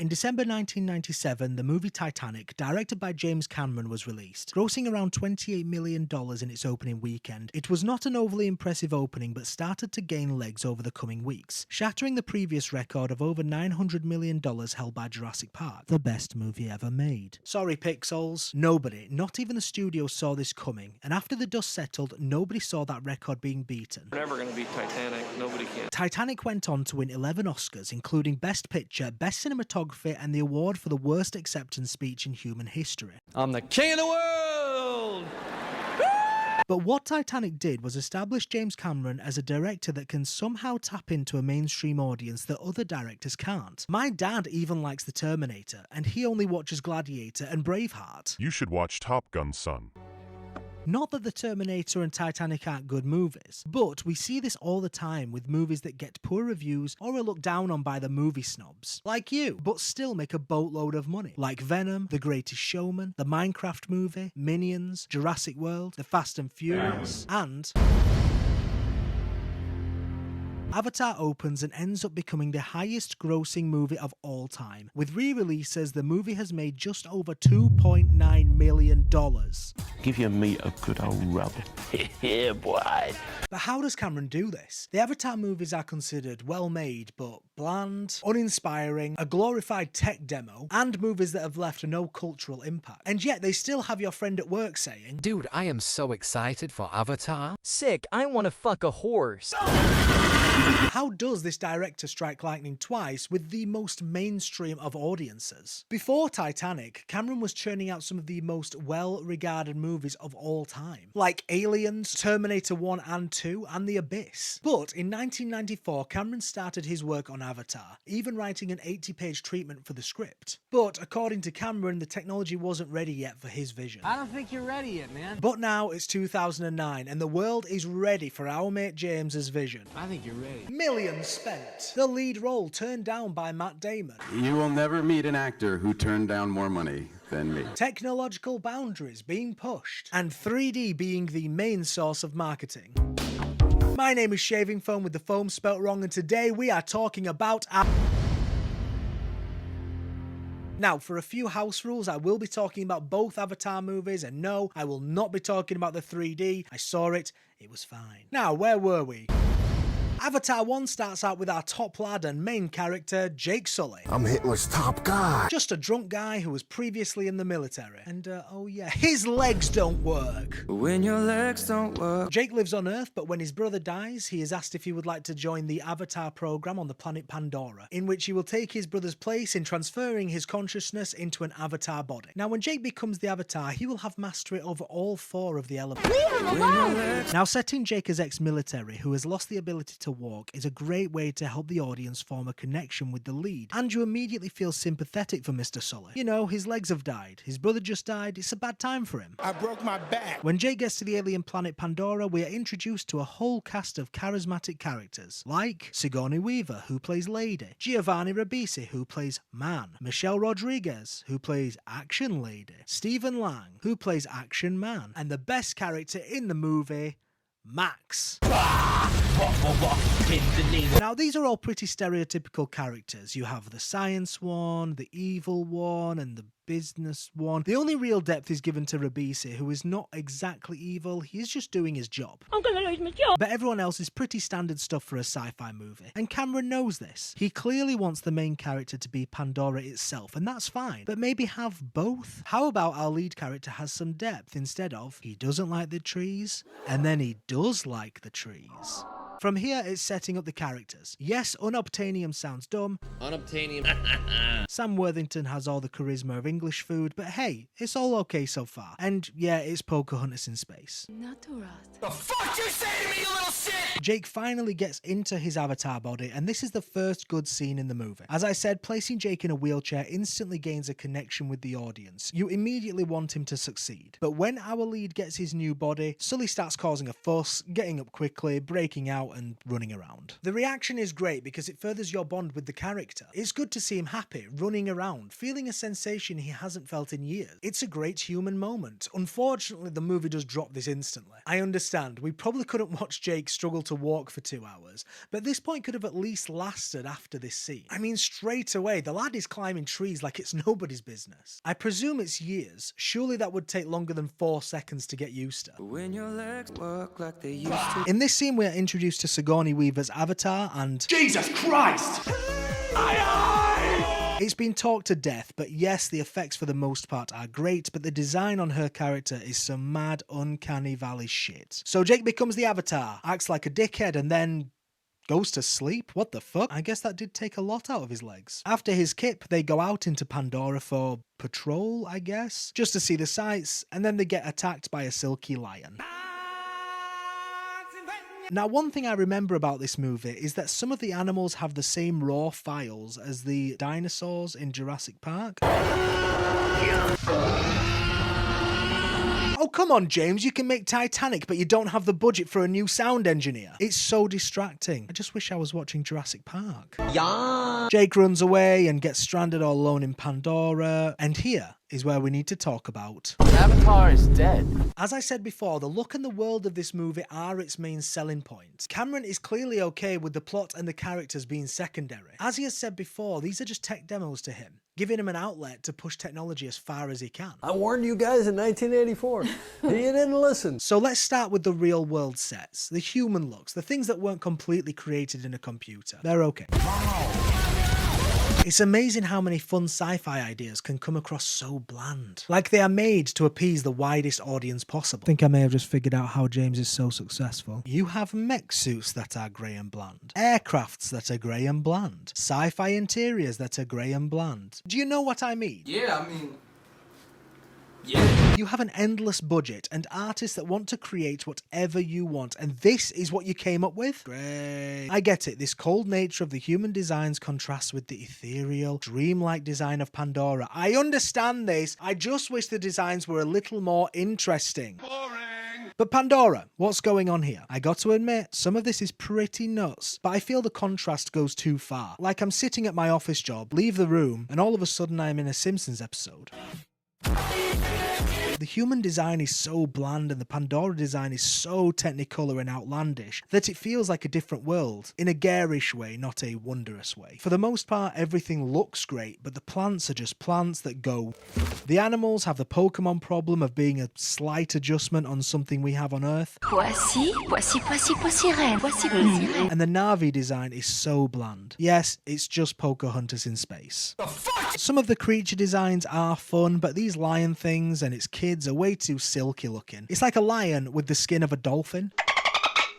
In December 1997, the movie Titanic, directed by James Cameron, was released. Grossing around $28 million in its opening weekend, it was not an overly impressive opening but started to gain legs over the coming weeks, shattering the previous record of over $900 million held by Jurassic Park, the best movie ever made. Sorry Pixels, nobody, not even the studio, saw this coming, and after the dust settled, nobody saw that record being beaten. We're never gonna beat Titanic, nobody can. Titanic went on to win 11 Oscars, including Best Picture, Best Cinematography, and the award for the worst acceptance speech in human history. I'm the king of the world! But what Titanic did was establish James Cameron as a director that can somehow tap into a mainstream audience that other directors can't. My dad even likes The Terminator, and he only watches Gladiator and Braveheart. You should watch Top Gun, son. Not that The Terminator and Titanic aren't good movies, but we see this all the time with movies that get poor reviews or are looked down on by the movie snobs, like you, but still make a boatload of money, like Venom, The Greatest Showman, the Minecraft movie, Minions, Jurassic World, The Fast and Furious, and Avatar opens and ends up becoming the highest grossing movie of all time. With re-releases, the movie has made just over $2.9 million. Give your meat a good old rub. Yeah, boy. But how does Cameron do this? The Avatar movies are considered well-made, but bland, uninspiring, a glorified tech demo, and movies that have left no cultural impact. And yet they still have your friend at work saying, "Dude, I am so excited for Avatar." Sick, I wanna fuck a horse. How does this director strike lightning twice with the most mainstream of audiences? Before Titanic, Cameron was churning out some of the most well-regarded movies of all time, like Aliens, Terminator 1 and 2, and The Abyss. But in 1994, Cameron started his work on Avatar, even writing an 80-page treatment for the script. But according to Cameron, the technology wasn't ready yet for his vision. I don't think you're ready yet, man. But now it's 2009, and the world is ready for our mate James's vision. I think you're ready. Millions spent. The lead role turned down by Matt Damon. You will never meet an actor who turned down more money than me. Technological boundaries being pushed, and 3D being the main source of marketing. My name is Shavingfome with the foam spelt wrong, and today we are talking about Now, for a few house rules, I will be talking about both Avatar movies, and no, I will not be talking about the 3D. I saw it, it was fine. Now, where were we? Avatar 1 starts out with our top lad and main character, Jake Sully. I'm Hitler's top guy. Just a drunk guy who was previously in the military. And, oh yeah, his legs don't work. When your legs don't work. Jake lives on Earth, but when his brother dies, he is asked if he would like to join the Avatar program on the planet Pandora, in which he will take his brother's place in transferring his consciousness into an Avatar body. Now, when Jake becomes the Avatar, he will have mastery over all 4 of the elements. Now, setting Jake as ex-military, who has lost the ability to walk, is a great way to help the audience form a connection with the lead, and you immediately feel sympathetic for Mr. Sully. You know, his legs have died, his brother just died, it's a bad time for him. I broke my back. When Jake gets to the alien planet Pandora, we are introduced to a whole cast of charismatic characters, like Sigourney Weaver, who plays Lady, Giovanni Ribisi, who plays Man, Michelle Rodriguez, who plays Action Lady, Stephen Lang, who plays Action Man, and the best character in the movie, Max. Now, these are all pretty stereotypical characters. You have the science one, the evil one, and the business one. The only real depth is given to Ribisi, who is not exactly evil, he is just doing his job. I'm gonna lose my job. But everyone else is pretty standard stuff for a sci-fi movie, and Cameron knows this. He clearly wants the main character to be Pandora itself, and that's fine, but maybe have both? How about our lead character has some depth instead of, he doesn't like the trees, and then he does like the trees? From here, it's setting up the characters. Yes, Unobtanium sounds dumb. Unobtanium. Sam Worthington has all the charisma of English food, but hey, it's all okay so far. And yeah, it's Pocahontas in space. Not to rust. The fuck you say to me, you little shit? Jake finally gets into his avatar body, and this is the first good scene in the movie. As I said, placing Jake in a wheelchair instantly gains a connection with the audience. You immediately want him to succeed. But when our lead gets his new body, Sully starts causing a fuss, getting up quickly, breaking out, out and running around. The reaction is great because it furthers your bond with the character. It's good to see him happy, running around, feeling a sensation he hasn't felt in years. It's a great human moment. Unfortunately, the movie does drop this instantly. I understand, we probably couldn't watch Jake struggle to walk for 2 hours, but this point could have at least lasted after this scene. I mean, straight away, the lad is climbing trees like it's nobody's business. I presume it's years. Surely that would take longer than 4 seconds to get used to. When your legs work like they used to. In this scene, we are introduced to Sigourney Weaver's avatar and Jesus Christ! it's been talked to death, but yes, the effects for the most part are great, but the design on her character is some mad, uncanny valley shit. So Jake becomes the avatar, acts like a dickhead, and then goes to sleep? What the fuck? I guess that did take a lot out of his legs. After his kip, they go out into Pandora for patrol, I guess, just to see the sights, and then they get attacked by a silky lion. Now, one thing I remember about this movie is that some of the animals have the same raw files as the dinosaurs in Jurassic Park. Oh, come on, James, you can make Titanic, but you don't have the budget for a new sound engineer. It's so distracting. I just wish I was watching Jurassic Park. Yeah. Jake runs away and gets stranded all alone in Pandora, and here is where we need to talk about. Avatar is dead. As I said before, the look and the world of this movie are its main selling point. Cameron is clearly okay with the plot and the characters being secondary. As he has said before, these are just tech demos to him, giving him an outlet to push technology as far as he can. I warned you guys in 1984. You didn't listen. So let's start with the real world sets, the human looks, the things that weren't completely created in a computer. They're okay. It's amazing how many fun sci-fi ideas can come across so bland. Like they are made to appease the widest audience possible. I think I may have just figured out how James is so successful. You have mech suits that are grey and bland. Aircrafts that are grey and bland. Sci-fi interiors that are grey and bland. Do you know what I mean? Yeah, I mean... You have an endless budget and artists that want to create whatever you want, and this is what you came up with? Great. I get it, this cold nature of the human designs contrasts with the ethereal, dreamlike design of Pandora. I understand this, I just wish the designs were a little more interesting. Boring. But Pandora, what's going on here? I got to admit, some of this is pretty nuts, but I feel the contrast goes too far. Like I'm sitting at my office job, leave the room, and all of a sudden I'm in a Simpsons episode. The human design is so bland and the Pandora design is so technicolor and outlandish that it feels like a different world, in a garish way, not a wondrous way. For the most part, everything looks great, but the plants are just plants that go. The animals have the Pokemon problem of being a slight adjustment on something we have on Earth. Voici reine. And the Na'vi design is so bland. Yes, it's just Pocahontas in space. Some of the creature designs are fun, but these lion things and its kids are way too silky looking. It's like a lion with the skin of a dolphin.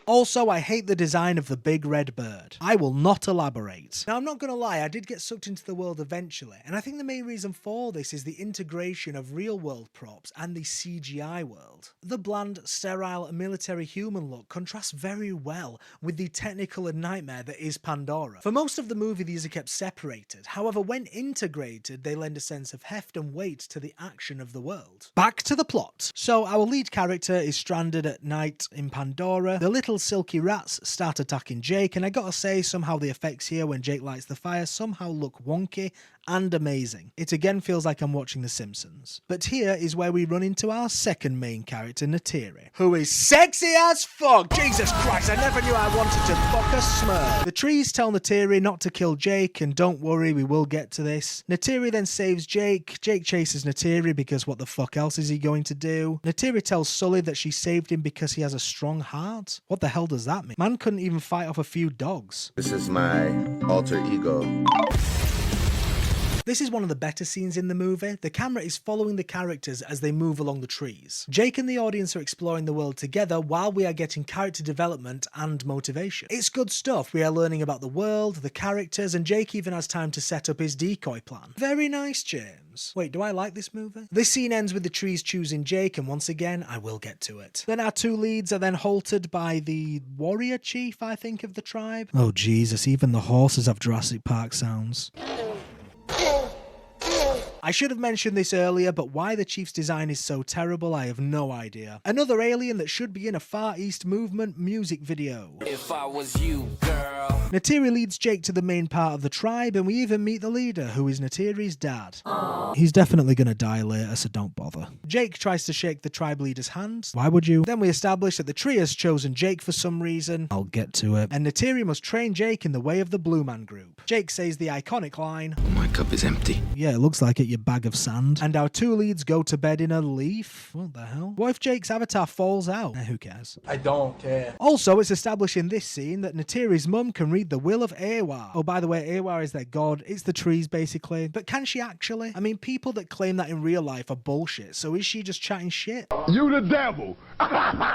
Also, I hate the design of the big red bird. I will not elaborate. Now, I'm not gonna lie, I did get sucked into the world eventually, and I think the main reason for this is the integration of real-world props and the CGI world. The bland, sterile, military human look contrasts very well with the technical nightmare that is Pandora. For most of the movie, these are kept separated. However, when integrated, they lend a sense of heft and weight to the action of the world. Back to the plot. So, our lead character is stranded at night in Pandora. The little silky rats start attacking Jake, and I gotta say, somehow the effects here when Jake lights the fire somehow look wonky and amazing. It again feels like I'm watching The Simpsons. But here is where we run into our second main character, Neytiri, who is sexy as fuck! Jesus Christ, I never knew I wanted to fuck a smurf. The trees tell Neytiri not to kill Jake, and don't worry, we will get to this. Neytiri then saves Jake. Jake chases Neytiri because what the fuck else is he going to do? Neytiri tells Sully that she saved him because he has a strong heart. What the hell does that mean? Man couldn't even fight off a few dogs. This is my alter ego. This is one of the better scenes in the movie. The camera is following the characters as they move along the trees. Jake and the audience are exploring the world together while we are getting character development and motivation. It's good stuff. We are learning about the world, the characters, and Jake even has time to set up his decoy plan. Very nice, James. Wait, do I like this movie? This scene ends with the trees choosing Jake, and once again, I will get to it. Then our two leads are then halted by the warrior chief, I think, of the tribe. Oh Jesus, even the horses have Jurassic Park sounds. I should have mentioned this earlier, but why the Chief's design is so terrible, I have no idea. Another alien that should be in a Far East Movement music video. If I was you, girl. Neytiri leads Jake to the main part of the tribe, and we even meet the leader, who is Neytiri's dad. Aww. He's definitely gonna die later, so don't bother. Jake tries to shake the tribe leader's hand. Why would you? Then we establish that the tree has chosen Jake for some reason. I'll get to it. And Neytiri must train Jake in the way of the Blue Man Group. Jake says the iconic line, My cup is empty. yeah, it looks like it, you bag of sand. And our two leads go to bed in a leaf. What the hell? What if Jake's avatar falls out? Who cares? I don't care. Also, it's established in this scene that Neytiri's mum can read the will of Ewa. Oh, by the way, Ewa is their god. It's the trees, basically. But can she actually? I mean, people that claim that in real life are bullshit, so is she just chatting shit? You the devil!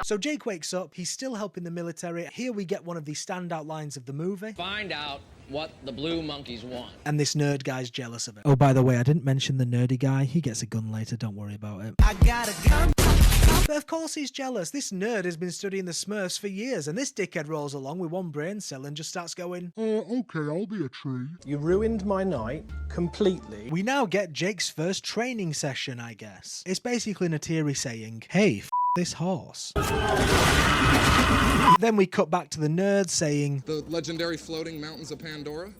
So Jake wakes up. He's still helping the military. Here we get one of the standout lines of the movie. Find out what the blue monkeys want. And this nerd guy's jealous of it. Oh, by the way, I didn't mention the nerdy guy. He gets a gun later, don't worry about it. I got a gun. But of course he's jealous. This nerd has been studying the Smurfs for years, and this dickhead rolls along with one brain cell and just starts going, Okay, I'll be a tree. You ruined my night completely. We now get Jake's first training session, I guess. It's basically Neytiri saying, hey, this horse. Then we cut back to the nerd saying, the legendary floating mountains of Pandora?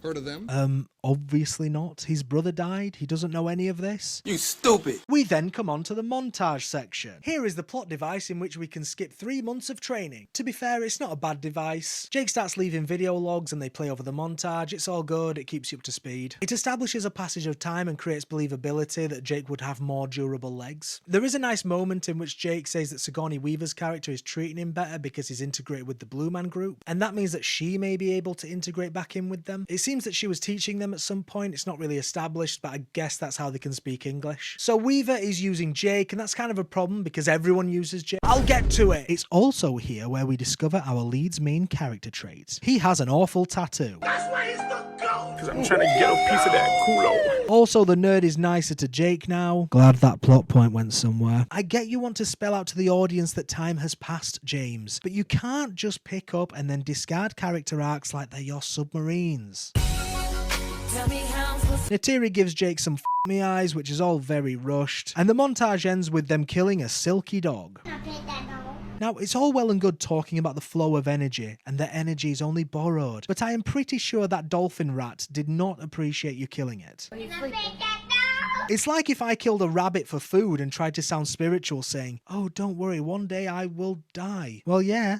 Heard of them? Obviously not. His brother died. He doesn't know any of this. You stupid. We then come on to the montage section. Here is the plot device in which we can skip 3 months of training. To be fair, it's not a bad device. Jake starts leaving video logs and they play over the montage. It's all good. It keeps you up to speed. It establishes a passage of time and creates believability that Jake would have more durable legs. There is a nice moment in which Jake says that Sigourney Weaver's character is treating him better because he's integrated with the Blue Man Group, and that means that she may be able to integrate back in with them. It seems that she was teaching them at some point. It's not really established, but I guess that's how they can speak English. So Weaver is using Jake, and that's kind of a problem because everyone uses Jake. I'll get to it. It's also here where we discover our lead's main character trait. He has an awful tattoo. That's why he's the GOAT. Cause I'm trying to get a piece of that culo. Also, the nerd is nicer to Jake now. Glad that plot point went somewhere. I get you want to spell out to the audience that time has passed, James, but you can't just pick up and then discard character arcs like they're your submarines. Neytiri gives Jake some me eyes, which is all very rushed, and the montage ends with them killing a silky dog. Now, it's all well and good talking about the flow of energy, and that energy is only borrowed, but I am pretty sure that dolphin rat did not appreciate you killing it. It's like if I killed a rabbit for food and tried to sound spiritual saying, oh, don't worry, one day I will die. Well, yeah.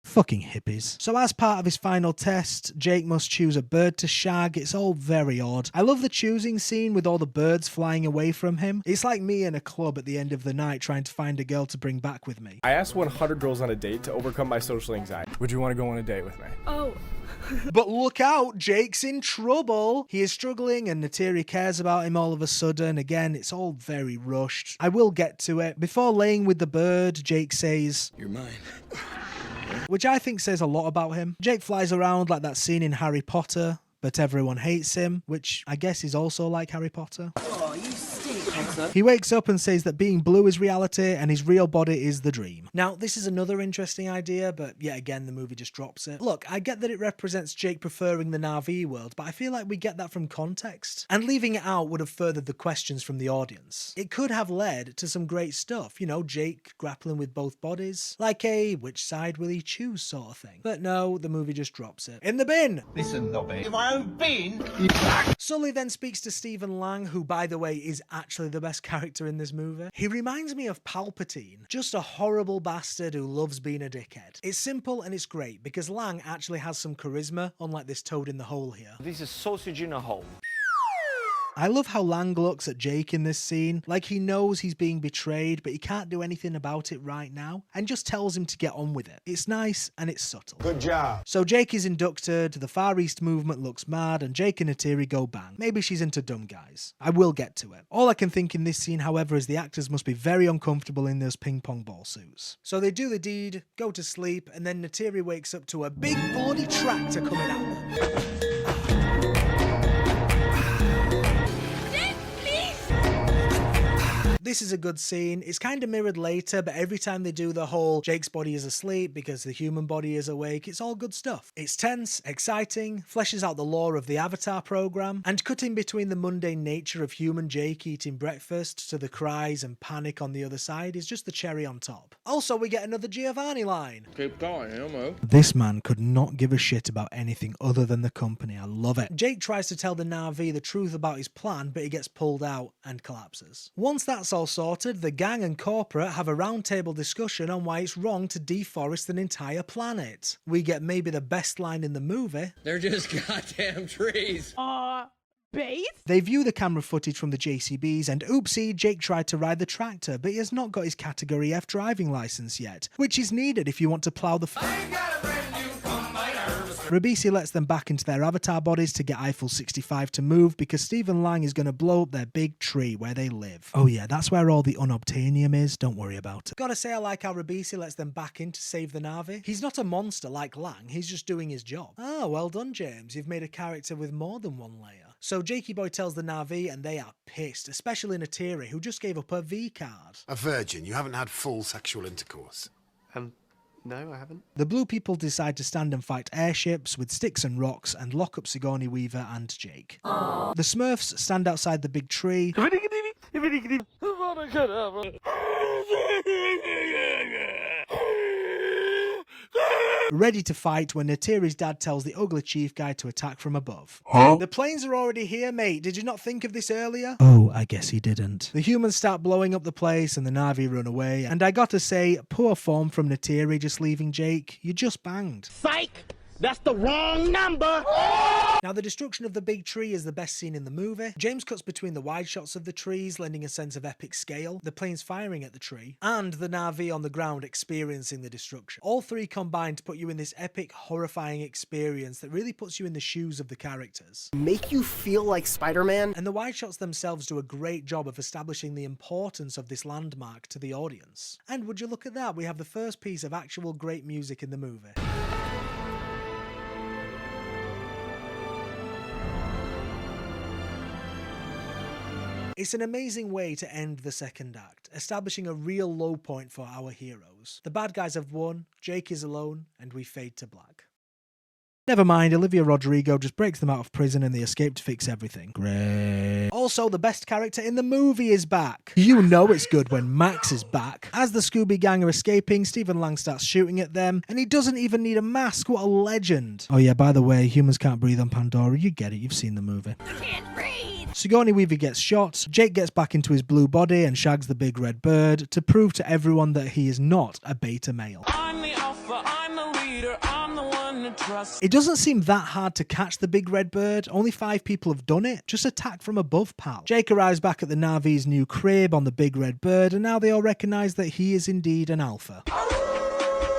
Fucking hippies. So as part of his final test, Jake must choose a bird to shag. It's all very odd. I love the choosing scene with all the birds flying away from him. It's like me in a club at the end of the night trying to find a girl to bring back with me. I asked 100 girls on a date to overcome my social anxiety. Would you want to go on a date with me? Oh. But look out, Jake's in trouble. He is struggling and Neytiri cares about him all of a sudden. Again, it's all very rushed. I will get to it. Before laying with the bird, Jake says, You're mine. Which I think says a lot about him. Jake flies around like that scene in Harry Potter, but everyone hates him, which I guess is also like Harry Potter. Oh, you stink. He wakes up and says that being blue is reality and his real body is the dream. Now, this is another interesting idea, but yet again, the movie just drops it. Look, I get that it represents Jake preferring the Na'vi world, but I feel like we get that from context. And leaving it out would have furthered the questions from the audience. It could have led to some great stuff, you know, Jake grappling with both bodies, like a which side will he choose sort of thing. But no, the movie just drops it. In the bin! Listen, Nobby. In my own bin? Sully then speaks to Stephen Lang, who, by the way, is actually the best character in this movie. He reminds me of Palpatine, just a horrible bastard who loves being a dickhead. It's simple and it's great because Lang actually has some charisma, unlike this toad in the hole here. This is sausage in a hole. I love how Lang looks at Jake in this scene, like he knows he's being betrayed, but he can't do anything about it right now, and just tells him to get on with it. It's nice and it's subtle. Good job. So Jake is inducted, the Far East movement looks mad, and Jake and Neytiri go bang. Maybe she's into dumb guys. I will get to it. All I can think in this scene, however, is the actors must be very uncomfortable in those ping pong ball suits. So they do the deed, go to sleep, and then Neytiri wakes up to a big bloody tractor coming at them. This is a good scene. It's kind of mirrored later, but every time they do the whole Jake's body is asleep because the human body is awake, it's all good stuff. It's tense, exciting, fleshes out the lore of the Avatar program, and cutting between the mundane nature of human Jake eating breakfast to the cries and panic on the other side is just the cherry on top. Also, we get another Giovanni line. Keep going, Elmo. This man could not give a shit about anything other than the company. I love it. Jake tries to tell the Na'vi the truth about his plan, but he gets pulled out and collapses. Once that's all sorted, the gang and corporate have a roundtable discussion on why it's wrong to deforest an entire planet. We get maybe the best line in the movie. They're just goddamn trees. Base? They view the camera footage from the JCBs and oopsie, Jake tried to ride the tractor, but he has not got his Category F driving license yet, which is needed if you want to plough the Ribisi lets them back into their avatar bodies to get Eiffel 65 to move because Stephen Lang is going to blow up their big tree where they live. Oh yeah, that's where all the Unobtanium is, don't worry about it. Gotta say I like how Ribisi lets them back in to save the Na'vi. He's not a monster like Lang, he's just doing his job. Ah, well done James, you've made a character with more than one layer. So Jakey Boy tells the Na'vi and they are pissed, especially Natiri who just gave up her V card. A virgin, you haven't had full sexual intercourse. No, I haven't. The blue people decide to stand and fight airships with sticks and rocks and lock up Sigourney Weaver and Jake. Aww. The Smurfs stand outside the big tree, ready to fight when Natiri's dad tells the ugly chief guy to attack from above. Huh? The planes are already here, mate. Did you not think of this earlier? Oh, I guess he didn't. The humans start blowing up the place and the Na'vi run away. And I gotta say, poor form from Natiri just leaving Jake. You just banged. Psych! That's the wrong number! Now, the destruction of the big tree is the best scene in the movie. James cuts between the wide shots of the trees, lending a sense of epic scale, the planes firing at the tree, and the Na'vi on the ground experiencing the destruction. All three combine to put you in this epic, horrifying experience that really puts you in the shoes of the characters. Make you feel like Spider-Man? And the wide shots themselves do a great job of establishing the importance of this landmark to the audience. And would you look at that, we have the first piece of actual great music in the movie. It's an amazing way to end the second act, establishing a real low point for our heroes. The bad guys have won, Jake is alone, and we fade to black. Never mind, Olivia Rodrigo just breaks them out of prison and they escape to fix everything. Great. Also, the best character in the movie is back. You know it's good when Max is back. As the Scooby Gang are escaping, Stephen Lang starts shooting at them, and he doesn't even need a mask. What a legend. Oh yeah, by the way, humans can't breathe on Pandora. You get it, you've seen the movie. I can't breathe! Sigourney Weaver gets shot, Jake gets back into his blue body and shags the big red bird to prove to everyone that he is not a beta male. I'm the alpha, I'm the leader, I'm the one to trust. It doesn't seem that hard to catch the big red bird, only 5 people have done it. Just attack from above, pal. Jake arrives back at the Na'vi's new crib on the big red bird and now they all recognise that he is indeed an alpha.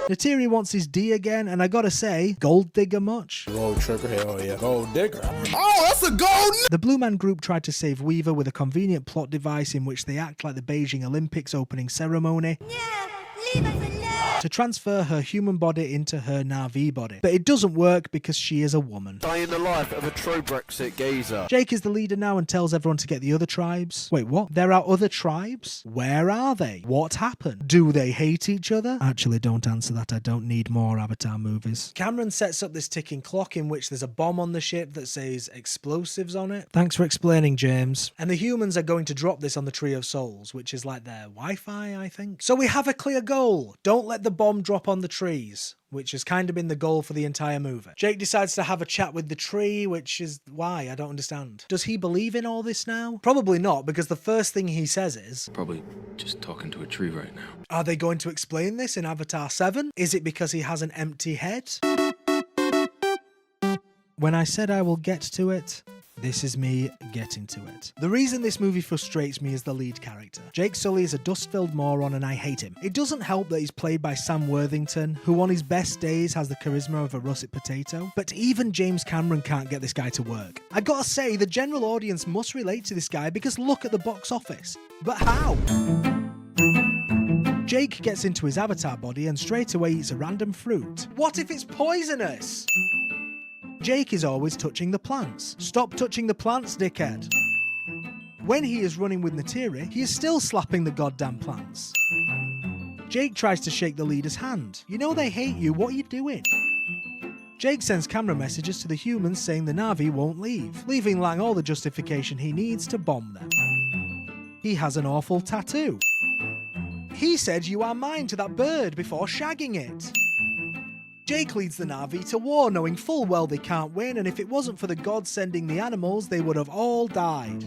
Natiri wants his D again, and I gotta say, gold digger much? Gold trigger, hell yeah. Gold digger. Oh, that's a gold! The Blue Man Group tried to save Weaver with a convenient plot device in which they act like the Beijing Olympics opening ceremony. Yeah, leave us alone! To transfer her human body into her Na'vi body. But it doesn't work because she is a woman. Dying the life of a true Brexit geezer. Jake is the leader now and tells everyone to get the other tribes. Wait, what? There are other tribes? Where are they? What happened? Do they hate each other? Actually, don't answer that. I don't need more Avatar movies. Cameron sets up this ticking clock in which there's a bomb on the ship that says explosives on it. Thanks for explaining, James. And the humans are going to drop this on the Tree of Souls, which is like their Wi-Fi, I think. So we have a clear goal. Don't let the bomb drop on the trees, which has kind of been the goal for the entire movie. Jake decides to have a chat with the tree, which is why, I don't understand. Does he believe in all this now? Probably not, because the first thing he says is... Probably just talking to a tree right now. Are they going to explain this in Avatar 7? Is it because he has an empty head? When I said I will get to it... This is me getting to it. The reason this movie frustrates me is the lead character. Jake Sully is a dust-filled moron and I hate him. It doesn't help that he's played by Sam Worthington, who on his best days has the charisma of a russet potato. But even James Cameron can't get this guy to work. I gotta say, the general audience must relate to this guy because look at the box office. But how? Jake gets into his avatar body and straight away eats a random fruit. What if it's poisonous? Jake is always touching the plants. Stop touching the plants, dickhead. When he is running with Neytiri, he is still slapping the goddamn plants. Jake tries to shake the leader's hand. You know they hate you, what are you doing? Jake sends camera messages to the humans saying the Na'vi won't leave, leaving Lang all the justification he needs to bomb them. He has an awful tattoo. He said "you are mine" to that bird before shagging it. Jake leads the Na'vi to war, knowing full well they can't win, and if it wasn't for the gods sending the animals, they would have all died.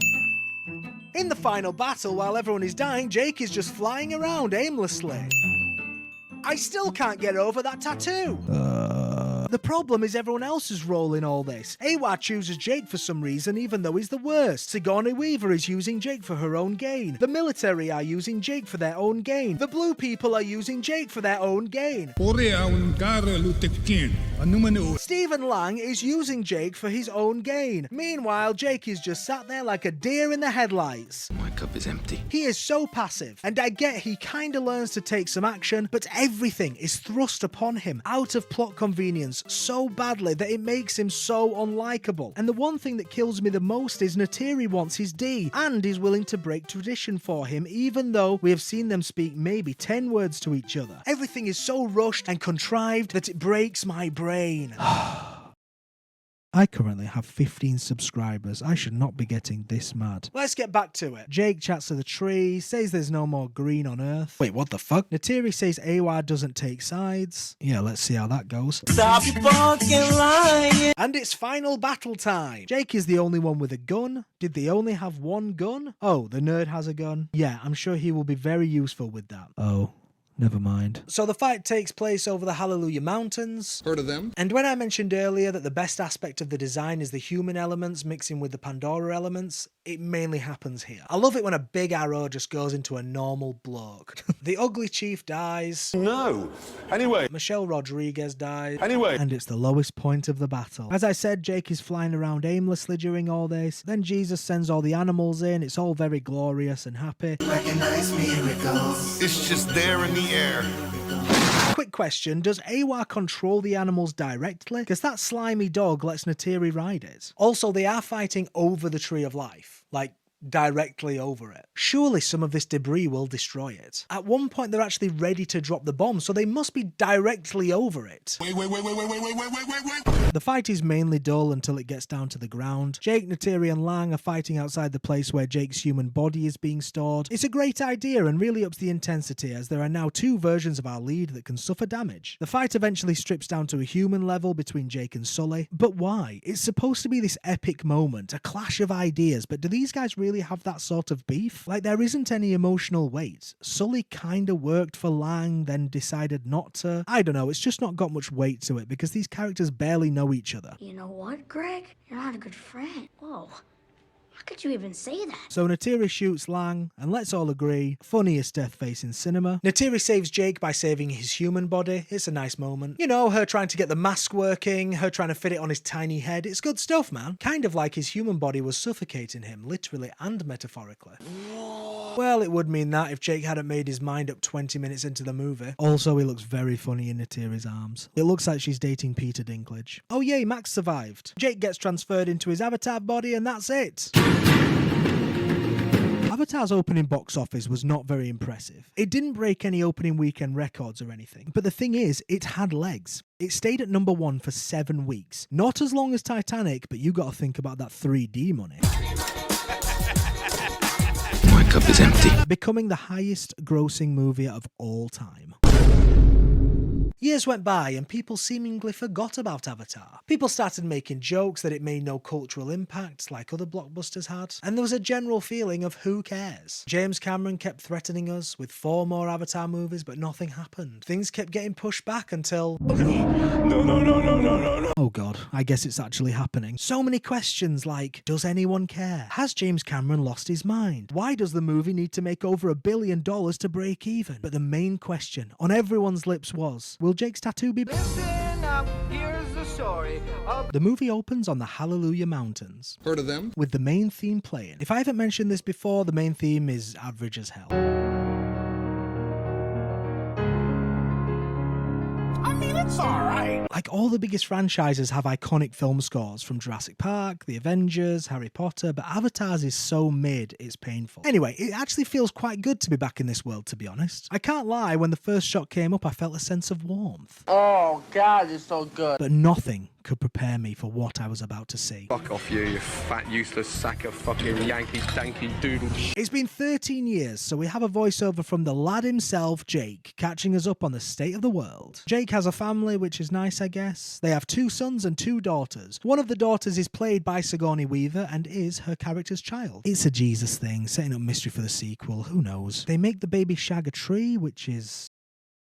In the final battle, while everyone is dying, Jake is just flying around aimlessly. I still can't get over that tattoo. The problem is everyone else is rolling all this. Awa chooses Jake for some reason, even though he's the worst. Sigourney Weaver is using Jake for her own gain. The military are using Jake for their own gain. The blue people are using Jake for their own gain. Stephen Lang is using Jake for his own gain. Meanwhile, Jake is just sat there like a deer in the headlights. My cup is empty. He is so passive, and I get he kinda learns to take some action, but everything is thrust upon him out of plot convenience so badly that it makes him so unlikable. And the one thing that kills me the most is Neytiri wants his D and is willing to break tradition for him, even though we have seen them speak maybe 10 words to each other. Everything is so rushed and contrived that it breaks my brain. I currently have 15 subscribers. I should not be getting this mad. Let's get back to it. Jake chats to the tree, says there's no more green on Earth. Wait, what the fuck? Neytiri says Awa doesn't take sides. Yeah, let's see how that goes. Stop fucking lying. And it's final battle time. Jake is the only one with a gun. Did they only have one gun? Oh, the nerd has a gun. Yeah, I'm sure he will be very useful with that. Oh. Never mind. So the fight takes place over the Hallelujah Mountains. Heard of them? And when I mentioned earlier that the best aspect of the design is the human elements mixing with the Pandora elements, it mainly happens here. I love it when a big arrow just goes into a normal bloke. The ugly chief dies. No. Anyway. Michelle Rodriguez dies. Anyway. And it's the lowest point of the battle. As I said, Jake is flying around aimlessly during all this. Then Jesus sends all the animals in. It's all very glorious and happy. Recognize miracles. It's just there in the air. Quick question, does Awa control the animals directly? Because that slimy dog lets Neytiri ride it. Also, they are fighting over the Tree of Life. Like, directly over it. Surely some of this debris will destroy it. At one point they're actually ready to drop the bomb, so they must be directly over it. Wait. The fight is mainly dull until it gets down to the ground. Jake, Neytiri and Lang are fighting outside the place where Jake's human body is being stored. It's a great idea and really ups the intensity as there are now two versions of our lead that can suffer damage. The fight eventually strips down to a human level between Jake and Sully. But why? It's supposed to be this epic moment, a clash of ideas, but do these guys really have that sort of beef? Like, there isn't any emotional weight. Sully kinda worked for Lang, then decided not to. I don't know, it's just not got much weight to it because these characters barely know each other. You know what, Greg? You're not a good friend. Whoa. How could you even say that? So Neytiri shoots Lang, and let's all agree, funniest death face in cinema. Neytiri saves Jake by saving his human body. It's a nice moment. You know, her trying to get the mask working, her trying to fit it on his tiny head. It's good stuff, man. Kind of like his human body was suffocating him, literally and metaphorically. Well, it would mean that if Jake hadn't made his mind up 20 minutes into the movie. Also, he looks very funny in Neytiri's arms. It looks like she's dating Peter Dinklage. Oh yay, Max survived. Jake gets transferred into his avatar body and that's it. Avatar's opening box office was not very impressive. It didn't break any opening weekend records or anything, but the thing is, it had legs. It stayed at number 1 for 7 weeks. Not as long as Titanic, but you gotta think about that 3D money. My cup is empty. Becoming the highest grossing movie of all time. Years went by and people seemingly forgot about Avatar. People started making jokes that it made no cultural impact like other blockbusters had, and there was a general feeling of who cares. James Cameron kept threatening us with 4 more Avatar movies, but nothing happened. Things kept getting pushed back until... No. Oh god, I guess it's actually happening. So many questions like, does anyone care? Has James Cameron lost his mind? Why does the movie need to make over $1 billion to break even? But the main question on everyone's lips was, will Jake's tattoo be... Listen up, here's the story of... The movie opens on the Hallelujah Mountains. Heard of them? With the main theme playing. If I haven't mentioned this before, the main theme is average as hell. I mean, it's alright. Like, all the biggest franchises have iconic film scores, from Jurassic Park, The Avengers, Harry Potter, but Avatar's is so mid, it's painful. Anyway, it actually feels quite good to be back in this world, to be honest. I can't lie, when the first shot came up, I felt a sense of warmth. Oh, God, it's so good. But nothing could prepare me for what I was about to see. Fuck off you fat, useless sack of fucking Yankee-danky doodle shit. It's been 13 years, so we have a voiceover from the lad himself, Jake, catching us up on the state of the world. Jake has a family, which is nice, I guess. They have 2 sons and 2 daughters. One of the daughters is played by Sigourney Weaver and is her character's child. It's a Jesus thing, setting up mystery for the sequel, who knows. They make the baby shag a tree, which is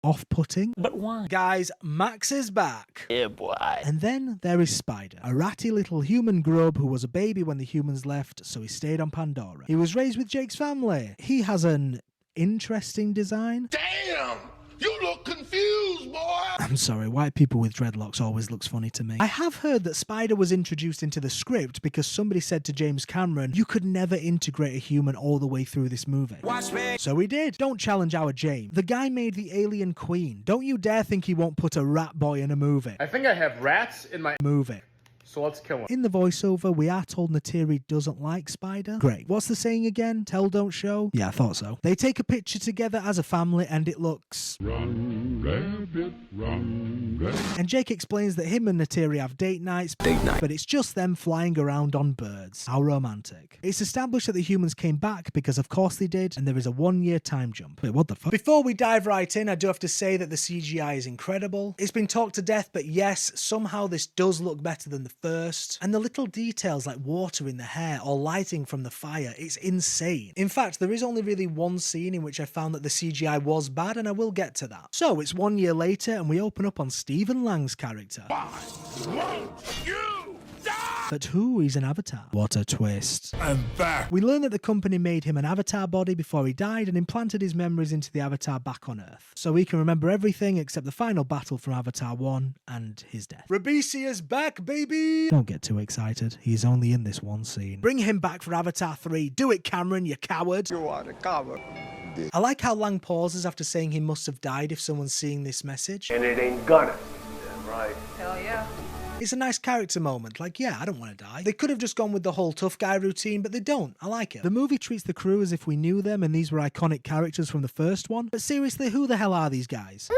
off-putting. But why? Guys, Max is back. Yeah, boy. And then there is Spider, a ratty little human grub who was a baby when the humans left, so he stayed on Pandora. He was raised with Jake's family. He has an interesting design. Damn! You look confused, boy! I'm sorry, white people with dreadlocks always looks funny to me. I have heard that Spider was introduced into the script because somebody said to James Cameron, you could never integrate a human all the way through this movie. Watch me. So he did. Don't challenge our James. The guy made the alien queen. Don't you dare think he won't put a rat boy in a movie. I think I have rats in my Movie. so let's kill him. In the voiceover, we are told Neytiri doesn't like Spider. Great. What's the saying again? Tell, don't show? Yeah, I thought so. They take a picture together as a family and it looks... Run, rabbit, run, rabbit. And Jake explains that him and Neytiri have date nights, but it's just them flying around on birds. How romantic. It's established that the humans came back because of course they did, and there is a 1-year time jump. Wait, what the fuck? Before we dive right in, I do have to say that the CGI is incredible. It's been talked to death, but yes, somehow this does look better than the first. And the little details like water in the hair or lighting from the fire, it's insane. In fact, there is only really one scene in which I found that the CGI was bad, and I will get to that. So it's 1 year later and we open up on Stephen Lang's character. But who is an avatar? What a twist. I'm back. We learn that the company made him an avatar body before he died and implanted his memories into the avatar back on Earth. So he can remember everything except the final battle from Avatar 1 and his death. Ribisi is back, baby! Don't get too excited. He's only in this one scene. Bring him back for Avatar 3. Do it, Cameron, you coward. You are a coward. I like how Lang pauses after saying he must have died if someone's seeing this message. And it ain't gonna. Damn right. Hell yeah. It's a nice character moment, like, yeah, I don't want to die. They could have just gone with the whole tough guy routine, but they don't. I like it. The movie treats the crew as if we knew them and these were iconic characters from the first one. But seriously, who the hell are these guys? Who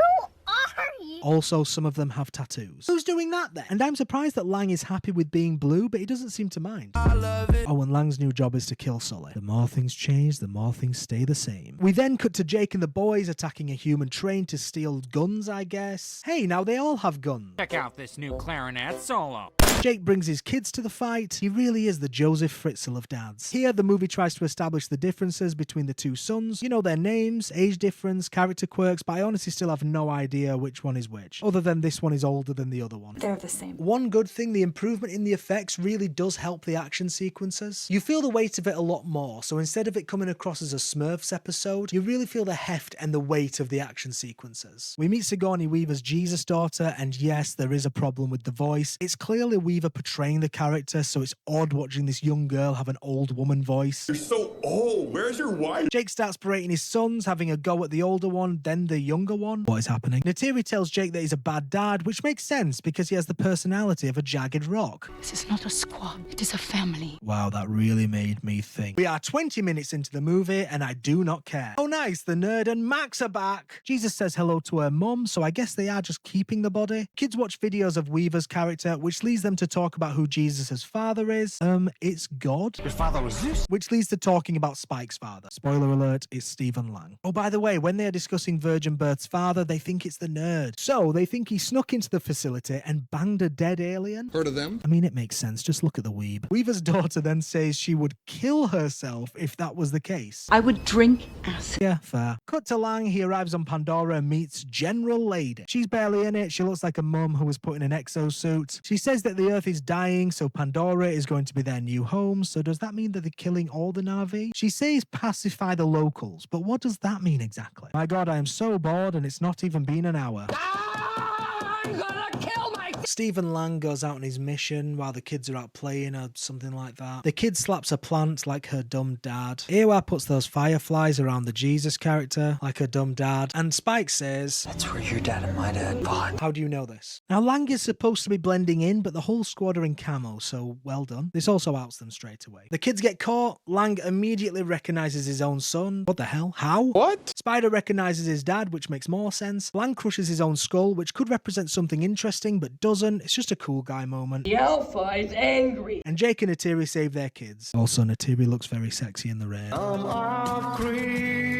are you? Also, some of them have tattoos. Who's doing that then? And I'm surprised that Lang is happy with being blue, but he doesn't seem to mind. I love it. Oh, and Lang's new job is to kill Sully. The more things change, the more things stay the same. We then cut to Jake and the boys attacking a human train to steal guns, I guess. Hey, now they all have guns. Check out this new clarinet solo. Jake brings his kids to the fight. He really is the Joseph Fritzl of dads. Here, the movie tries to establish the differences between the two sons. You know their names, age difference, character quirks, but I honestly still have no idea which one is which, other than this one is older than the other one. They're the same. One good thing, the improvement in the effects really does help the action sequences. You feel the weight of it a lot more, so instead of it coming across as a Smurfs episode, you really feel the heft and the weight of the action sequences. We meet Sigourney Weaver's Jesus daughter, and yes, there is a problem with the voice. It's clearly Weaver portraying the character, so it's odd watching this young girl have an old woman voice. You're so old. Where's your wife? Jake starts berating his sons, having a go at the older one, then the younger one. What is happening? Neytiri tells Jake that he's a bad dad, which makes sense because he has the personality of a jagged rock. This is not a squad. It is a family. Wow, that really made me think. We are 20 minutes into the movie and I do not care. Oh nice, the nerd and Max are back. Jesus says hello to her mum, so I guess they are just keeping the body. Kids watch videos of Weaver's character, which leads them to talk about who Jesus' father is. It's God. Your father was Zeus? Which leads to talking about Spike's father. Spoiler alert, it's Stephen Lang. Oh, by the way, when they are discussing Virgin Birth's father, they think it's the nerd. So they think he snuck into the facility and banged a dead alien. Heard of them? I mean, it makes sense. Just look at the weeb. Weaver's daughter then says she would kill herself if that was the case. I would drink acid. Yeah, fair. Cut to Lang. He arrives on Pandora and meets General Lady. She's barely in it. She looks like a mum who was put in an exosuit. She says that the Earth is dying, so Pandora is going to be their new home. So does that mean that they're killing all the Na'vi? She says pacify the locals, but what does that mean exactly? My God, I am so bored and it's not even been an hour. I'm gonna kill myself. Stephen Lang goes out on his mission while the kids are out playing or something like that. The kid slaps a plant like her dumb dad. Ewa puts those fireflies around the Jesus character like her dumb dad. And Spike says, "That's where your dad and my dad fought." How do you know this? Now Lang is supposed to be blending in, but the whole squad are in camo, so well done. This also outs them straight away. The kids get caught. Lang immediately recognizes his own son. What the hell? How? What? Spider recognizes his dad, which makes more sense. Lang crushes his own skull, which could represent something interesting, but doesn't. It's just a cool guy moment. The Alpha is angry. And Jake and Natiri save their kids. Also, Natiri looks very sexy in the rain.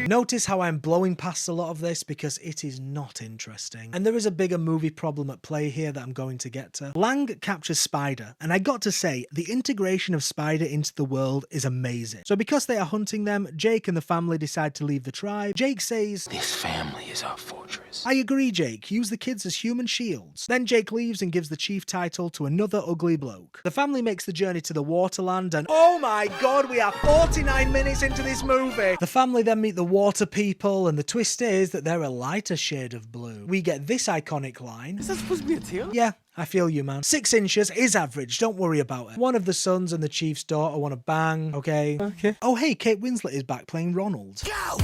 Notice how I'm blowing past a lot of this because it is not interesting. And there is a bigger movie problem at play here that I'm going to get to. Lang captures Spider, and I got to say, the integration of Spider into the world is amazing. So because they are hunting them, Jake and the family decide to leave the tribe. Jake says, "This family is our fortress." I agree, Jake. Use the kids as human shields. Then Jake leaves and gives the chief title to another ugly bloke. The family makes the journey to the waterland and oh my god, we are 49 minutes into this movie. The family then meet the water people and the twist is that they're a lighter shade of blue. We get this iconic line. Is that supposed to be a tail? Yeah. I feel you, man. 6 inches is average, don't worry about it. One of the sons and the chief's daughter want to bang, okay? Okay. Oh hey, Kate Winslet is back playing Ronald. Go!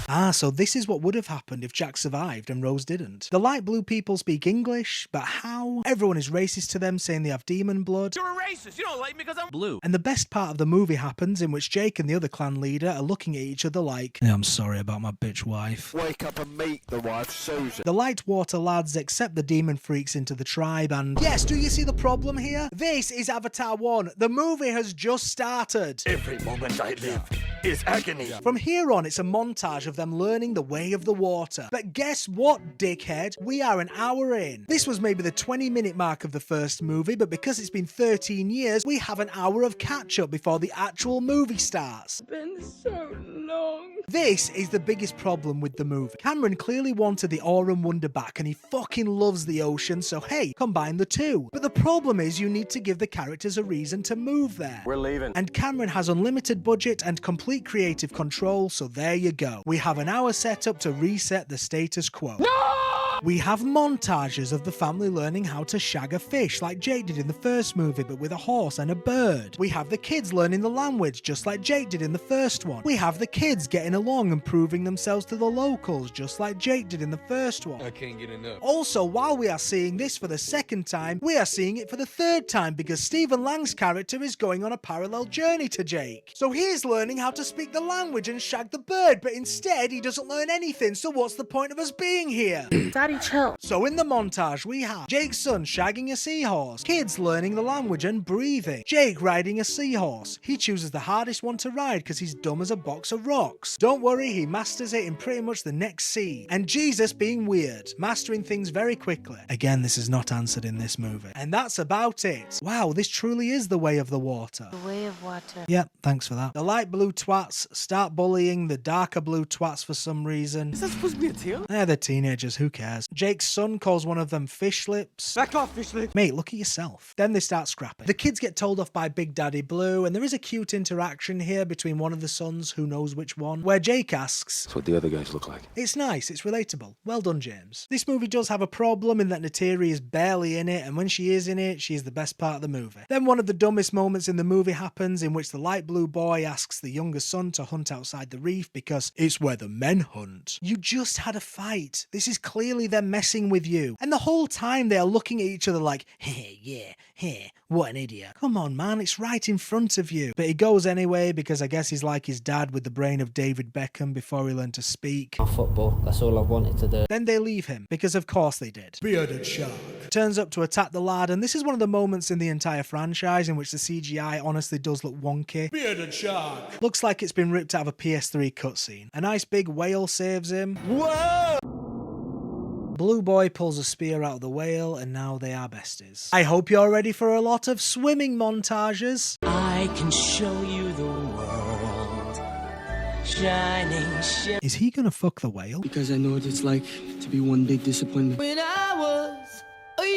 Ah, so this is what would have happened if Jack survived and Rose didn't. The light blue people speak English, but how? Everyone is racist to them, saying they have demon blood. You're a racist. You don't like me because I'm blue. And the best part of the movie happens in which Jake and the other clan leader are looking at each other like, yeah, I'm sorry about my bitch wife. Wake up and meet the wife, Susan. The light water lads accept the demon freaks into the tribe and yes, do you see the problem here? This is Avatar 1. The movie has just started. Every moment I live is agony. From here on, it's a montage of them learning the way of the water. But guess what, dickhead? We are an hour in. This was maybe the 20-minute mark of the first movie, but because it's been 13 years, we have an hour of catch-up before the actual movie starts. It's been so long. This is the biggest problem with the movie. Cameron clearly wanted the awe and wonder back, and he fucking loves the ocean, so hey, combine the two. But the problem is you need to give the characters a reason to move there. We're leaving. And Cameron has unlimited budget and complete creative control, so there you go. We have an hour set up to reset the status quo. No! We have montages of the family learning how to shag a fish like Jake did in the first movie but with a horse and a bird. We have the kids learning the language just like Jake did in the first one. We have the kids getting along and proving themselves to the locals just like Jake did in the first one. I can't get enough. Also, while we are seeing this for the second time, we are seeing it for the third time because Stephen Lang's character is going on a parallel journey to Jake. So he's learning how to speak the language and shag the bird, but instead he doesn't learn anything, so what's the point of us being here? Daddy, chill. So in the montage, we have Jake's son shagging a seahorse, kids learning the language and breathing, Jake riding a seahorse. He chooses the hardest one to ride because he's dumb as a box of rocks. Don't worry, he masters it in pretty much the next scene. And Jesus being weird, mastering things very quickly. Again, this is not answered in this movie. And that's about it. Wow, this truly is the way of the water. The way of water. Yep, thanks for that. The light blue twats start bullying the darker blue twats for some reason. Is that supposed to be a tail? They're teenagers, who cares? Jake's son calls one of them fish lips. Back off, fish lips. Mate, look at yourself. Then they start scrapping. The kids get told off by Big Daddy Blue, and there is a cute interaction here between one of the sons, who knows which one, where Jake asks, That's what the other guys look like. it's nice, it's relatable. Well done, James. This movie does have a problem in that Natiri is barely in it, and when she is in it, she is the best part of the movie. Then one of the dumbest moments in the movie happens in which the light blue boy asks the younger son to hunt outside the reef because it's where the men hunt. You just had a fight. This is clearly them messing with you. And the whole time they are looking at each other like, hey, yeah, hey, what an idiot. Come on, man, it's right in front of you. But he goes anyway because I guess he's like his dad with the brain of David Beckham before he learned to speak. Football, that's all I've wanted to do. Then they leave him, because of course they did. Bearded shark turns up to attack the lad, and this is one of the moments in the entire franchise in which the CGI honestly does look wonky. Bearded shark looks like it's been ripped out of a PS3 cutscene. A nice big whale saves him. Whoa! Blue boy pulls a spear out of the whale, and now they are besties. I hope you're ready for a lot of swimming montages. I can show you the world, shining ship. Is he gonna fuck the whale? Because I know what it's like to be one big disappointment. When I was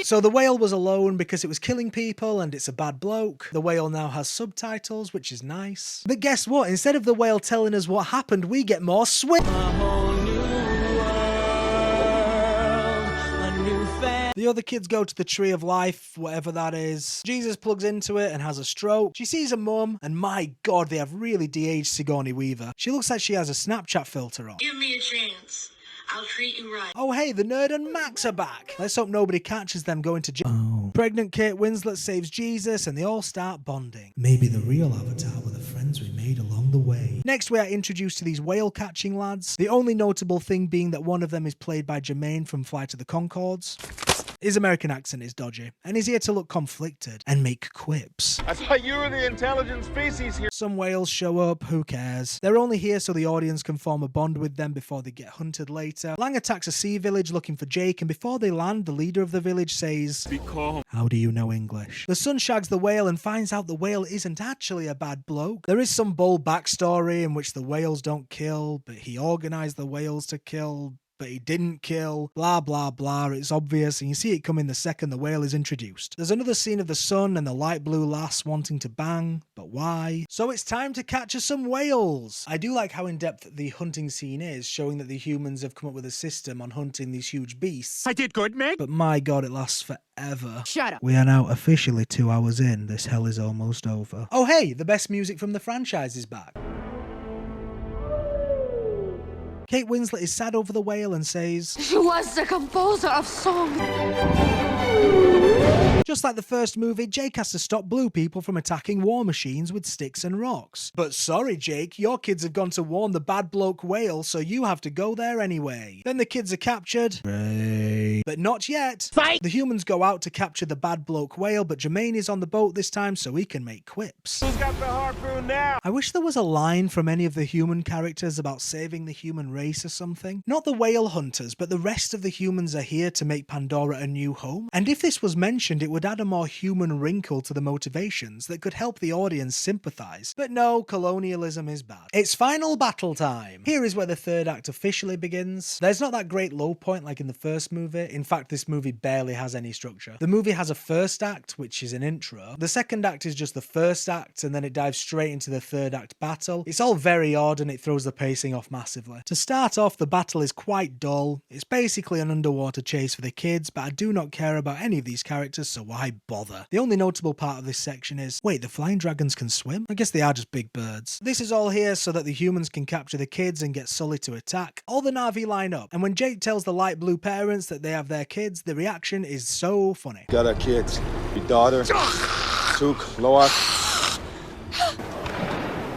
So the whale was alone because it was killing people and it's a bad bloke. The whale now has subtitles, which is nice. But guess what? Instead of the whale telling us what happened, we get more swim. The other kids go to the Tree of Life, whatever that is. Jesus plugs into it and has a stroke. She sees her mum, and my god, they have really de-aged Sigourney Weaver. She looks like she has a Snapchat filter on. Give me a chance. I'll treat you right. Oh hey, the nerd and Max are back. Let's hope nobody catches them going to jail. Oh. Pregnant Kate Winslet saves Jesus and they all start bonding. Maybe the real Avatar were the friends we made along the way. Next we are introduced to these whale catching lads. The only notable thing being that one of them is played by Jermaine from Flight of the Conchords. His American accent is dodgy, and he's here to look conflicted and make quips. I thought you were the intelligent species here. Some whales show up, who cares? They're only here so the audience can form a bond with them before they get hunted later. Lang attacks a sea village looking for Jake, and before they land, the leader of the village says, "Be calm. How do you know English?" The son shags the whale and finds out the whale isn't actually a bad bloke. There is some bold backstory in which the whales don't kill, but he organised the whales to kill, but he didn't kill, blah blah blah. It's obvious and you see it coming the second the whale is introduced. There's another scene of the son and the light blue lass wanting to bang, but why? So it's time to capture some whales. I do like how in-depth the hunting scene is, showing that the humans have come up with a system on hunting these huge beasts. I did good, mate. But my god, it lasts forever. Shut up. We are now officially 2 hours in. This hell is almost over. Oh hey, the best music from the franchise is back. Kate Winslet is sad over the whale and says, She was the composer of songs. Just like the first movie, Jake has to stop blue people from attacking war machines with sticks and rocks. But sorry, Jake, your kids have gone to warn the bad bloke whale, so you have to go there anyway. Then the kids are captured. Great. But not yet. Fight! The humans go out to capture the bad bloke whale, but Jermaine is on the boat this time so he can make quips. Who's got the harpoon now? I wish there was a line from any of the human characters about saving the human race or something. Not the whale hunters, but the rest of the humans are here to make Pandora a new home. And if this was mentioned, it would add a more human wrinkle to the motivations that could help the audience sympathize. But no, colonialism is bad. It's final battle time. Here is where the third act officially begins. There's not that great low point like in the first movie. In fact, this movie barely has any structure. The movie has a first act, which is an intro. The second act is just the first act, and then it dives straight into the third act battle. It's all very odd and it throws the pacing off massively. To start off, the battle is quite dull. It's basically an underwater chase for the kids, but I do not care about any of these characters, so why bother? The only notable part of this section is, wait, the flying dragons can swim? I guess they are just big birds. This is all here so that the humans can capture the kids and get Sully to attack. All the Na'vi line up, and when Jake tells the light blue parents that they have their kids, the reaction is so funny. Got our kids. Your daughter, Suk, Loak.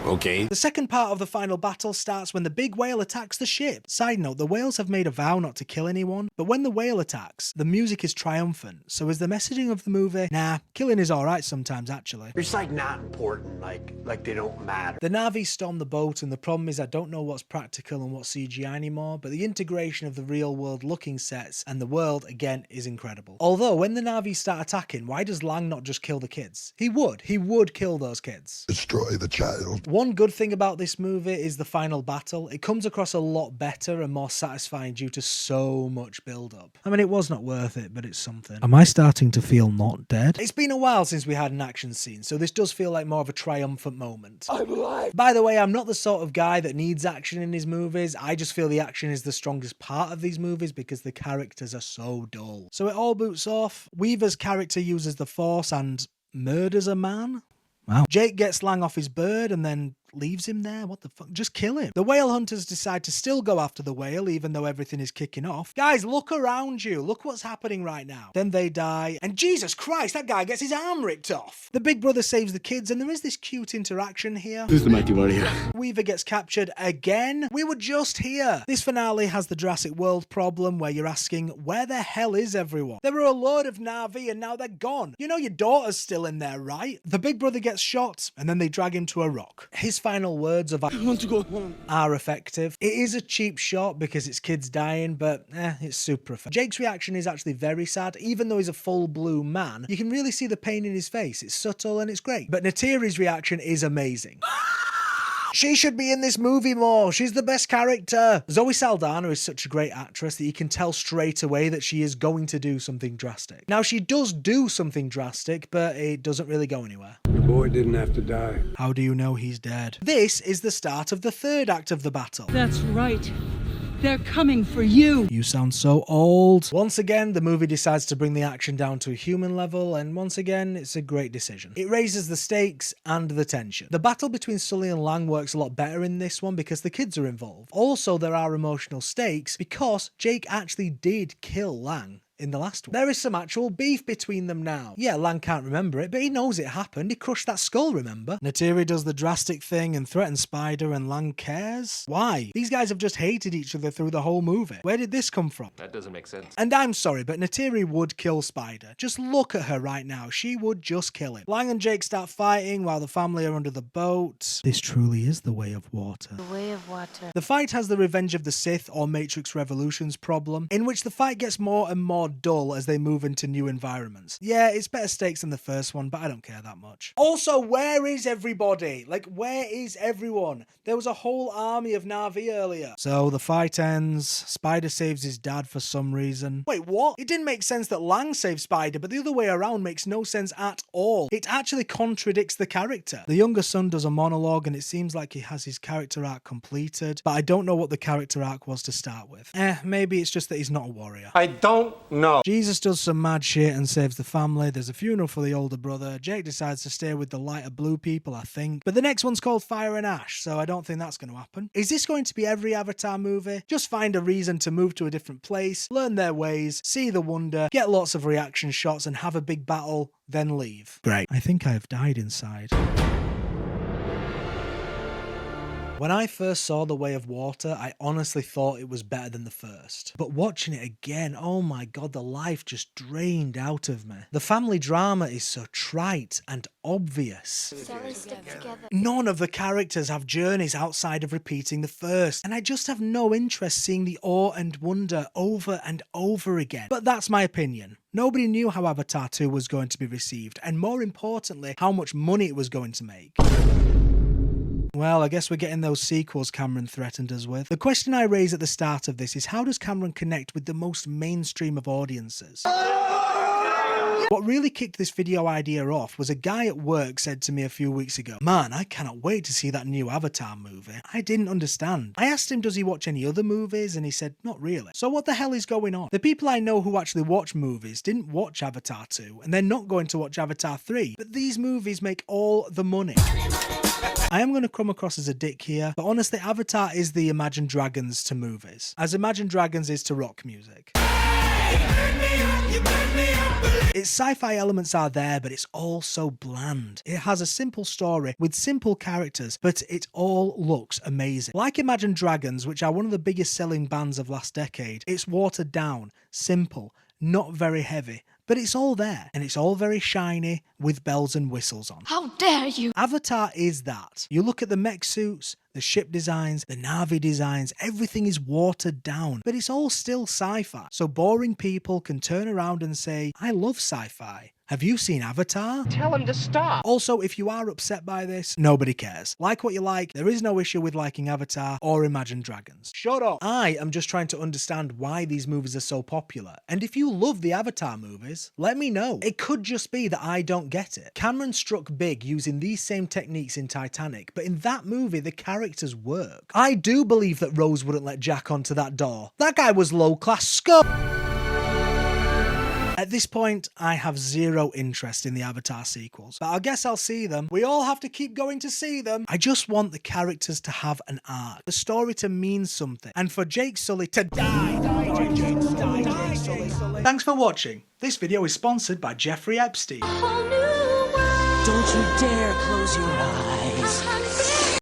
Okay. The second part of the final battle starts when the big whale attacks the ship. Side note, the whales have made a vow not to kill anyone, but when the whale attacks, the music is triumphant. So is the messaging of the movie, nah, killing is alright sometimes actually. It's like not important, like they don't matter. The Na'vi storm the boat, and the problem is I don't know what's practical and what's CGI anymore, but the integration of the real world looking sets and the world, again, is incredible. Although, when the Na'vi start attacking, why does Lang not just kill the kids? He would kill those kids. Destroy the child. One good thing about this movie is the final battle. It comes across a lot better and more satisfying due to so much build-up. I mean, it was not worth it, but it's something. Am I starting to feel not dead? It's been a while since we had an action scene, so this does feel like more of a triumphant moment. I'm alive! By the way, I'm not the sort of guy that needs action in his movies. I just feel the action is the strongest part of these movies because the characters are so dull. So it all boots off. Weaver's character uses the Force and murders a man. Wow. Jake gets Lang off his bird and then leaves him there. What the fuck? Just kill him. The whale hunters decide to still go after the whale even though everything is kicking off. Guys, look around you. Look what's happening right now. Then they die. And Jesus Christ, that guy gets his arm ripped off. The big brother saves the kids and there is this cute interaction here. Who's the mighty warrior? Weaver gets captured again. We were just here. This finale has the Jurassic World problem where you're asking, where the hell is everyone? There were a load of Na'vi and now they're gone. You know your daughter's still in there, right? The big brother gets shot and then they drag him to a rock. His final words of I want to go home are effective. It is a cheap shot because it's kids dying, but it's super effective. Jake's reaction is actually very sad. Even though he's a full blue man, you can really see the pain in his face. It's subtle and it's great. But Neytiri's reaction is amazing. She should be in this movie more. She's the best character. Zoe Saldana is such a great actress that you can tell straight away that she is going to do something drastic. Now, she does do something drastic, but it doesn't really go anywhere. Your boy didn't have to die. How do you know he's dead? This is the start of the third act of the battle. That's right. They're coming for you. You sound so old. Once again, the movie decides to bring the action down to a human level, and once again, it's a great decision. It raises the stakes and the tension. The battle between Sully and Lang works a lot better in this one because the kids are involved. Also, there are emotional stakes because Jake actually did kill Lang in the last one. There is some actual beef between them now. Yeah, Lang can't remember it, but he knows it happened. He crushed that skull, remember? Neytiri does the drastic thing and threatens Spider, and Lang cares? Why? These guys have just hated each other through the whole movie. Where did this come from? That doesn't make sense. And I'm sorry, but Neytiri would kill Spider. Just look at her right now. She would just kill him. Lang and Jake start fighting while the family are under the boat. This truly is the way of water. The way of water. The fight has the Revenge of the Sith or Matrix Revolutions problem, in which the fight gets more and more dull as they move into new environments. Yeah, it's better stakes than the first one, but I don't care that much. Also, where is everybody? Like, where is everyone? There was a whole army of Na'vi earlier. So the fight ends. Spider saves his dad for some reason. Wait, what? It didn't make sense that Lang saved Spider, but the other way around makes no sense at all. It actually contradicts the character. The younger son does a monologue, and it seems like he has his character arc completed, but I don't know what the character arc was to start with. Maybe it's just that he's not a warrior. I don't know. Jesus does some mad shit and saves the family. There's a funeral for the older brother. Jake decides to stay with the lighter blue people, I think. But the next one's called Fire and Ash, so I don't think that's going to happen. Is this going to be every Avatar movie? Just find a reason to move to a different place, learn their ways, see the wonder, get lots of reaction shots and have a big battle, then leave. Great. I think I have died inside. When I first saw The Way of Water, I honestly thought it was better than the first. But watching it again, oh my god, the life just drained out of me. The family drama is so trite and obvious. None of the characters have journeys outside of repeating the first, and I just have no interest seeing the awe and wonder over and over again. But that's my opinion. Nobody knew how Avatar 2 was going to be received, and more importantly, how much money it was going to make. Well, I guess we're getting those sequels Cameron threatened us with. The question I raise at the start of this is, how does Cameron connect with the most mainstream of audiences? What really kicked this video idea off was a guy at work said to me a few weeks ago, "Man, I cannot wait to see that new Avatar movie." I didn't understand. I asked him, does he watch any other movies? And he said, not really. So what the hell is going on? The people I know who actually watch movies didn't watch Avatar 2, and they're not going to watch Avatar 3. But these movies make all the money. I am going to come across as a dick here, but honestly, Avatar is the Imagine Dragons to movies, as Imagine Dragons is to rock music. Its sci-fi elements are there, but it's all so bland. It has a simple story with simple characters, but it all looks amazing. Like Imagine Dragons, which are one of the biggest selling bands of last decade, it's watered down, simple, not very heavy, but it's all there, and it's all very shiny with bells and whistles on. How dare you! Avatar is that. You look at the mech suits, the ship designs, the Na'vi designs, everything is watered down, but it's all still sci-fi. So boring people can turn around and say, I love sci-fi. Have you seen Avatar? Tell him to stop. Also, if you are upset by this, nobody cares. Like what you like, there is no issue with liking Avatar or Imagine Dragons. Shut up. I am just trying to understand why these movies are so popular. And if you love the Avatar movies, let me know. It could just be that I don't get it. Cameron struck big using these same techniques in Titanic, but in that movie, the characters work. I do believe that Rose wouldn't let Jack onto that door. That guy was low-class scum. At this point, I have zero interest in the Avatar sequels, but I guess I'll see them. We all have to keep going to see them. I just want the characters to have an arc, the story to mean something, and for Jake Sully to die. Thanks for watching. This video is sponsored by Jeffrey Epstein. Don't you dare close your eyes.